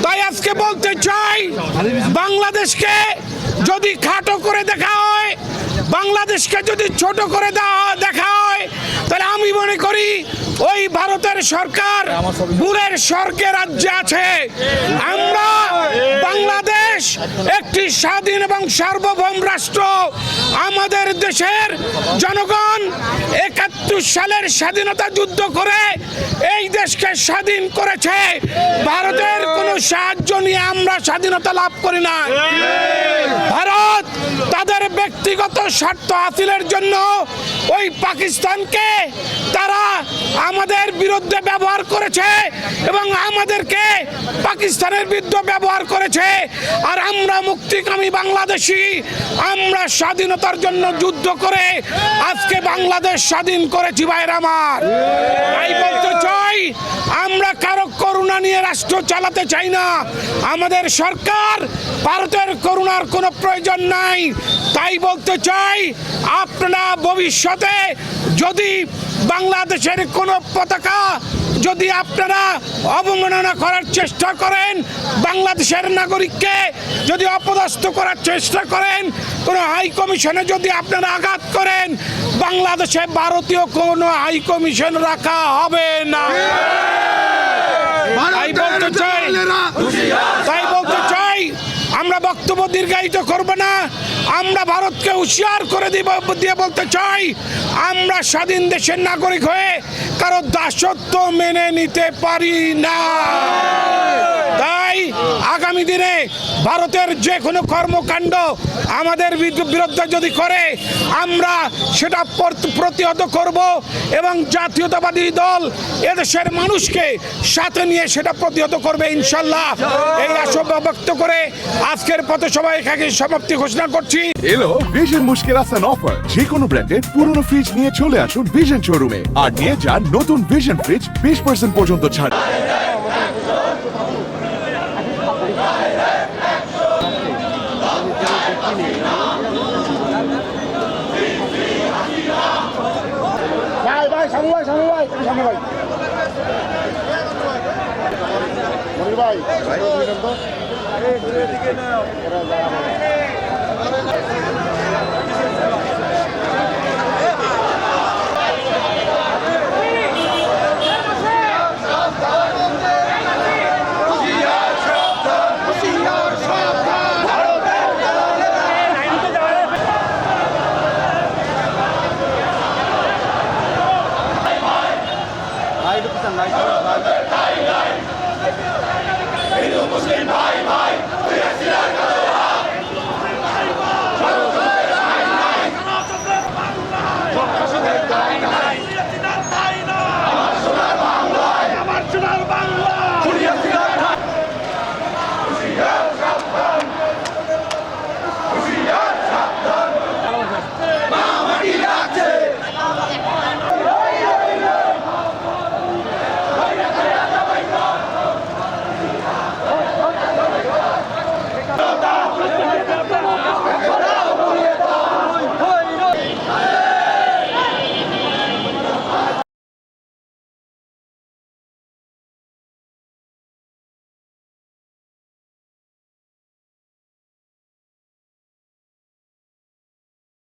তাই আজকে বলতে চাই, বাংলাদেশকে যদি খাটো করে দেখা হয়, বাংলাদেশকে যদি ছোট করে দেখা হয়, তাহলে আমি মনে করি ওই ভারতের সরকার ভুলের স্বর্গে রাজ্যে আছে। আমরা বাংলাদেশ একটি স্বাধীন এবং সার্বভৌম রাষ্ট্র। আমাদের দেশের জনগণ ৭১ সালের স্বাধীনতা যুদ্ধ করে এই দেশকে স্বাধীন করেছে। ভারতের কোনো সাহায্য নিয়ে আমরা স্বাধীনতা লাভ করি না। ভারত তাদের ব্যক্তিগত স্বার্থ হাসিলের জন্য ওই পাকিস্তানকে তারা আমাদের বিরুদ্ধে ব্যবহার করেছে এবং আমাদেরকে পাকিস্তানের বিরুদ্ধে ব্যবহার করেছে। আর আমরা মুক্তিকামী বাংলাদেশি, আমরা স্বাধীনতার জন্য যুদ্ধ করে আজকে বাংলাদেশ স্বাধীন করেছি। ভাইরা আমার, তাই বলতে চাই, আমরা কারো করুণা নিয়ে রাষ্ট্র চালাতে চাই না। আমাদের সরকার ভারতের করুণার কোনো প্রয়োজন নাই। তাই বলতে চাই, আপনারা ভবিষ্যতে যদি বাংলাদেশের কোনো পতাকা যদি আপনারা অবমাননা করার চেষ্টা করেন, বাংলাদেশের নাগরিককে যদি অপদস্থ করার চেষ্টা করেন, কোনো হাই কমিশনে যদি আপনারা আঘাত করেন, বাংলাদেশে ভারতীয় কোনো হাই কমিশন রাখা হবে না। তাই বলতে চাই, আমরা বক্তব্য দীর্ঘায়িত করব না। আমরা ভারতকে হুঁশিয়ার করে দিয়ে বলতে চাই, আমরা স্বাধীন দেশের নাগরিক হয়ে কারো দাসত্ব মেনে নিতে পারি না। তাই আগামী দিনে ভারতের যে কোনো কর্মকাণ্ড আমাদের বিরুদ্ধে যদি করে, আমরা সেটা প্রতিহত করব এবং জাতীয়তাবাদী দল এদেশের মানুষকে সাথে নিয়ে সেটা প্রতিহত করবে ইনশাল্লাহ। এই আশা ব্যক্ত করে আজকের পথসভা এখানে সমাপ্তি ঘোষণা করছি। এলো ভিশন মুশকিল আসান অফার। যে কোনো ব্র্যান্ডের পুরনো ফ্রিজ নিয়ে চলে আসুন ভিশন শোরুমে আর নিয়ে যান নতুন ভিশন ফ্রিজ 20% পর্যন্ত ছাড়। ভাই